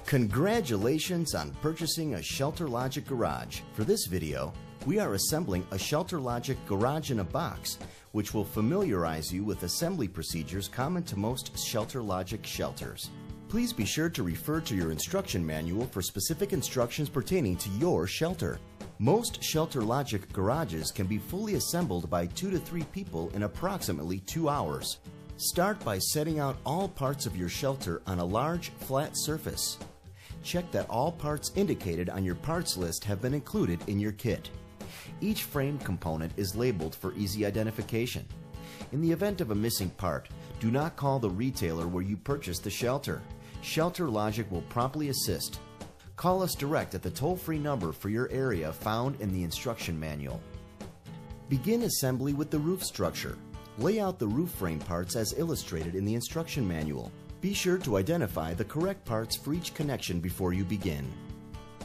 Congratulations on purchasing a ShelterLogic garage. For this video, we are assembling a ShelterLogic garage in a box, which will familiarize you with assembly procedures common to most ShelterLogic shelters. Please be sure to refer to your instruction manual for specific instructions pertaining to your shelter. Most ShelterLogic garages can be fully assembled by 2 to 3 people in approximately 2 hours. Start by setting out all parts of your shelter on a large, flat surface. Check that all parts indicated on your parts list have been included in your kit. Each frame component is labeled for easy identification. In the event of a missing part, do not call the retailer where you purchased the shelter. ShelterLogic will promptly assist. Call us direct at the toll-free number for your area found in the instruction manual. Begin assembly with the roof structure. Lay out the roof frame parts as illustrated in the instruction manual. Be sure to identify the correct parts for each connection before you begin.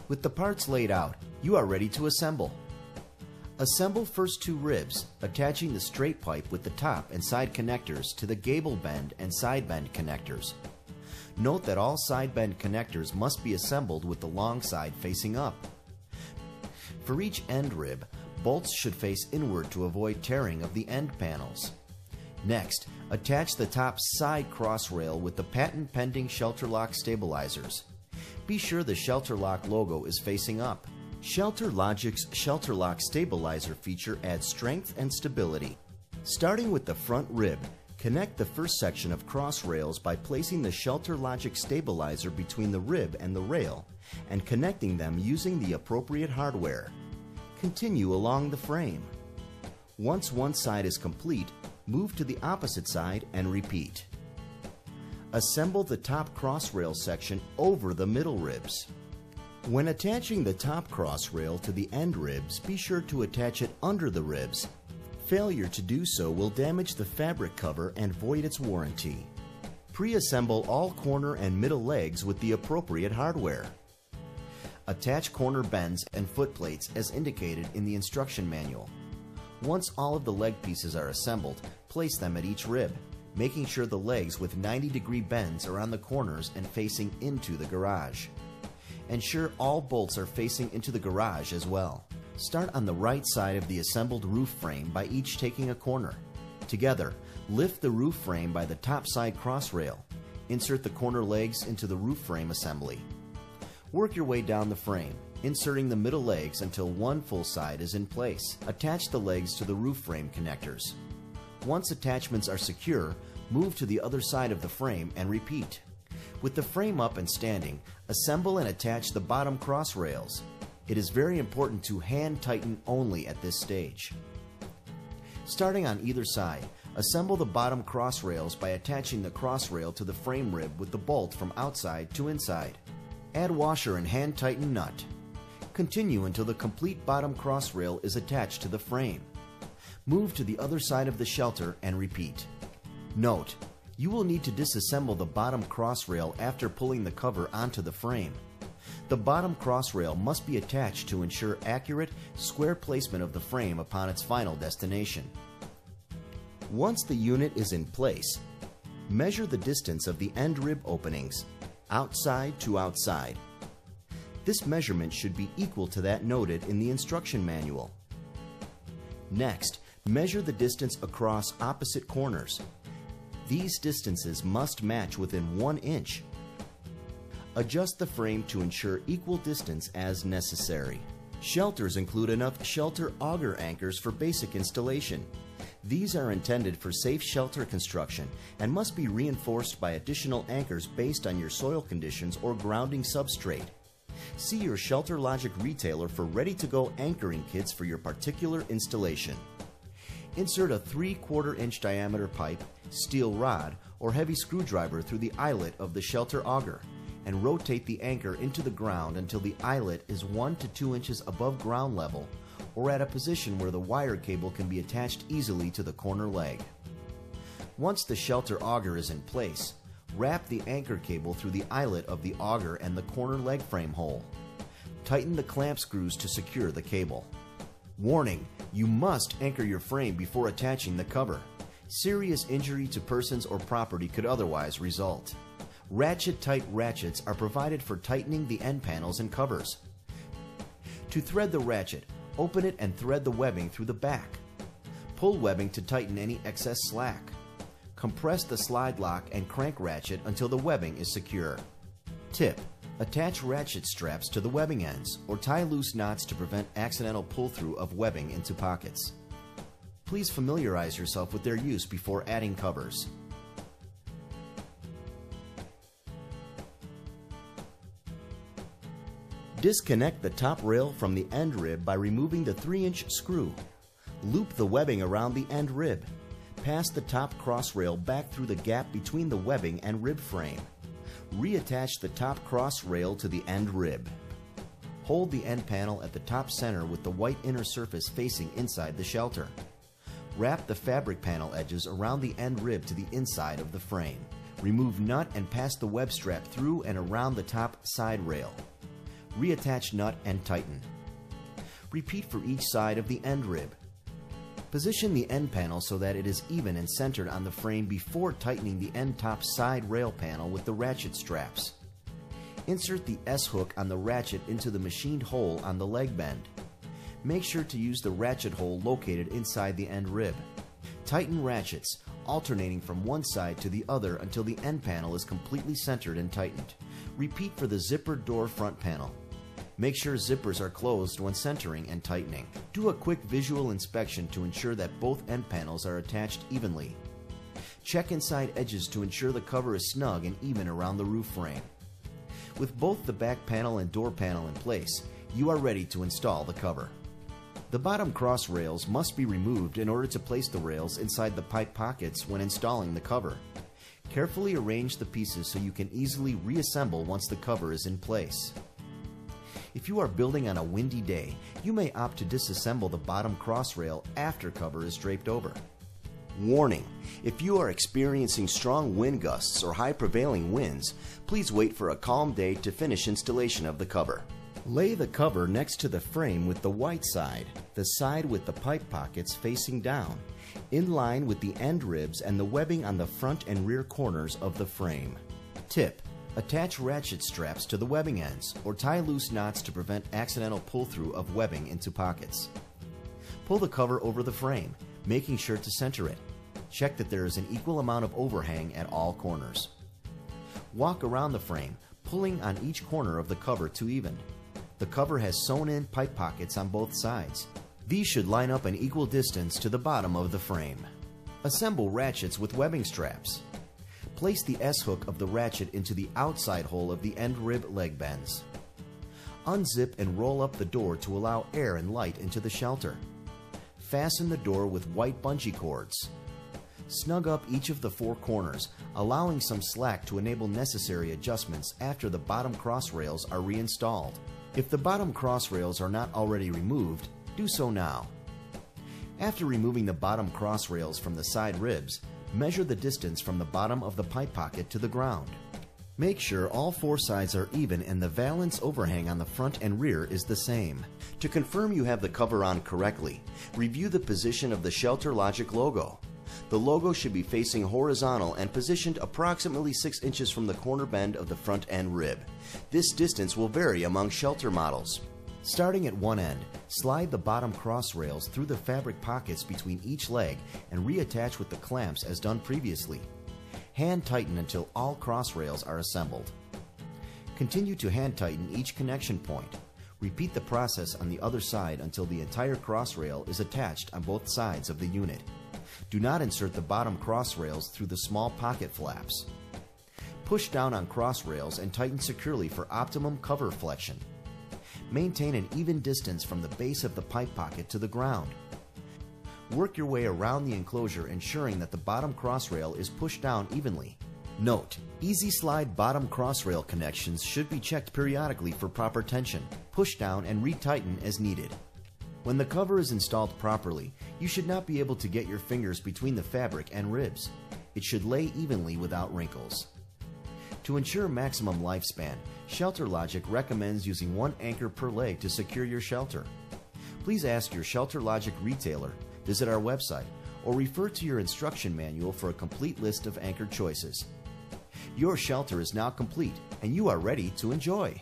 With the parts laid out, you are ready to assemble. Assemble first 2 ribs, attaching the straight pipe with the top and side connectors to the gable bend and side bend connectors. Note that all side bend connectors must be assembled with the long side facing up. For each end rib, bolts should face inward to avoid tearing of the end panels. Next, attach the top side cross rail with the patent-pending ShelterLock stabilizers. Be sure the ShelterLock logo is facing up. ShelterLogic's ShelterLock stabilizer feature adds strength and stability. Starting with the front rib, connect the first section of cross rails by placing the ShelterLogic stabilizer between the rib and the rail and connecting them using the appropriate hardware. Continue along the frame. Once one side is complete, move to the opposite side and repeat. Assemble the top cross rail section over the middle ribs. When attaching the top cross rail to the end ribs, be sure to attach it under the ribs. Failure to do so will damage the fabric cover and void its warranty. Pre-assemble all corner and middle legs with the appropriate hardware. Attach corner bends and foot plates as indicated in the instruction manual. Once all of the leg pieces are assembled, place them at each rib, making sure the legs with 90-degree bends are on the corners and facing into the garage. Ensure all bolts are facing into the garage as well. Start on the right side of the assembled roof frame by each taking a corner. Together, lift the roof frame by the top side cross rail. Insert the corner legs into the roof frame assembly. Work your way down the frame, inserting the middle legs until one full side is in place. Attach the legs to the roof frame connectors. Once attachments are secure, move to the other side of the frame and repeat. With the frame up and standing, assemble and attach the bottom cross rails. It is very important to hand tighten only at this stage. Starting on either side, assemble the bottom cross rails by attaching the cross rail to the frame rib with the bolt from outside to inside. Add washer and hand tighten nut. Continue until the complete bottom cross rail is attached to the frame. Move to the other side of the shelter and repeat. Note, you will need to disassemble the bottom cross rail after pulling the cover onto the frame. The bottom cross rail must be attached to ensure accurate, square placement of the frame upon its final destination. Once the unit is in place, measure the distance of the end rib openings, outside to outside. This measurement should be equal to that noted in the instruction manual. Next, measure the distance across opposite corners. These distances must match within 1 inch. Adjust the frame to ensure equal distance as necessary. Shelters include enough shelter auger anchors for basic installation. These are intended for safe shelter construction and must be reinforced by additional anchors based on your soil conditions or grounding substrate. See your ShelterLogic retailer for ready-to-go anchoring kits for your particular installation. Insert a 3/4 inch diameter pipe, steel rod, or heavy screwdriver through the eyelet of the shelter auger and rotate the anchor into the ground until the eyelet is 1 to 2 inches above ground level or at a position where the wire cable can be attached easily to the corner leg. Once the shelter auger is in place, wrap the anchor cable through the eyelet of the auger and the corner leg frame hole. Tighten the clamp screws to secure the cable. Warning: you must anchor your frame before attaching the cover. Serious injury to persons or property could otherwise result. Ratchet-tight ratchets are provided for tightening the end panels and covers. To thread the ratchet, open it and thread the webbing through the back. Pull webbing to tighten any excess slack. Compress the slide lock and crank ratchet until the webbing is secure. Tip: attach ratchet straps to the webbing ends or tie loose knots to prevent accidental pull-through of webbing into pockets. Please familiarize yourself with their use before adding covers. Disconnect the top rail from the end rib by removing the 3-inch screw. Loop the webbing around the end rib. Pass the top cross rail back through the gap between the webbing and rib frame. Reattach the top cross rail to the end rib. Hold the end panel at the top center with the white inner surface facing inside the shelter. Wrap the fabric panel edges around the end rib to the inside of the frame. Remove nut and pass the web strap through and around the top side rail. Reattach nut and tighten. Repeat for each side of the end rib. Position the end panel so that it is even and centered on the frame before tightening the end top side rail panel with the ratchet straps. Insert the S-hook on the ratchet into the machined hole on the leg bend. Make sure to use the ratchet hole located inside the end rib. Tighten ratchets, alternating from one side to the other until the end panel is completely centered and tightened. Repeat for the zipper door front panel. Make sure zippers are closed when centering and tightening. Do a quick visual inspection to ensure that both end panels are attached evenly. Check inside edges to ensure the cover is snug and even around the roof frame. With both the back panel and door panel in place, you are ready to install the cover. The bottom cross rails must be removed in order to place the rails inside the pipe pockets when installing the cover. Carefully arrange the pieces so you can easily reassemble once the cover is in place. If you are building on a windy day, you may opt to disassemble the bottom cross rail after cover is draped over. Warning: if you are experiencing strong wind gusts or high prevailing winds, please wait for a calm day to finish installation of the cover. Lay the cover next to the frame with the white side, the side with the pipe pockets facing down, in line with the end ribs and the webbing on the front and rear corners of the frame. Tip: attach ratchet straps to the webbing ends or tie loose knots to prevent accidental pull-through of webbing into pockets. Pull the cover over the frame, making sure to center it. Check that there is an equal amount of overhang at all corners. Walk around the frame, pulling on each corner of the cover to even. The cover has sewn-in pipe pockets on both sides. These should line up an equal distance to the bottom of the frame. Assemble ratchets with webbing straps. Place the S-hook of the ratchet into the outside hole of the end rib leg bends. Unzip and roll up the door to allow air and light into the shelter. Fasten the door with white bungee cords. Snug up each of the 4 corners, allowing some slack to enable necessary adjustments after the bottom cross rails are reinstalled. If the bottom cross rails are not already removed, do so now. After removing the bottom cross rails from the side ribs, measure the distance from the bottom of the pipe pocket to the ground. Make sure all 4 sides are even and the valance overhang on the front and rear is the same. To confirm you have the cover on correctly, review the position of the ShelterLogic logo. The logo should be facing horizontal and positioned approximately 6 inches from the corner bend of the front end rib. This distance will vary among shelter models. Starting at one end, slide the bottom cross rails through the fabric pockets between each leg and reattach with the clamps as done previously. Hand tighten until all cross rails are assembled. Continue to hand tighten each connection point. Repeat the process on the other side until the entire cross rail is attached on both sides of the unit. Do not insert the bottom cross rails through the small pocket flaps. Push down on cross rails and tighten securely for optimum cover flexion. Maintain an even distance from the base of the pipe pocket to the ground. Work your way around the enclosure, ensuring that the bottom cross rail is pushed down evenly. Note: easy slide bottom cross rail connections should be checked periodically for proper tension. Push down and retighten as needed. When the cover is installed properly, you should not be able to get your fingers between the fabric and ribs. It should lay evenly without wrinkles. To ensure maximum lifespan, ShelterLogic recommends using 1 anchor per leg to secure your shelter. Please ask your ShelterLogic retailer, visit our website, or refer to your instruction manual for a complete list of anchor choices. Your shelter is now complete and you are ready to enjoy.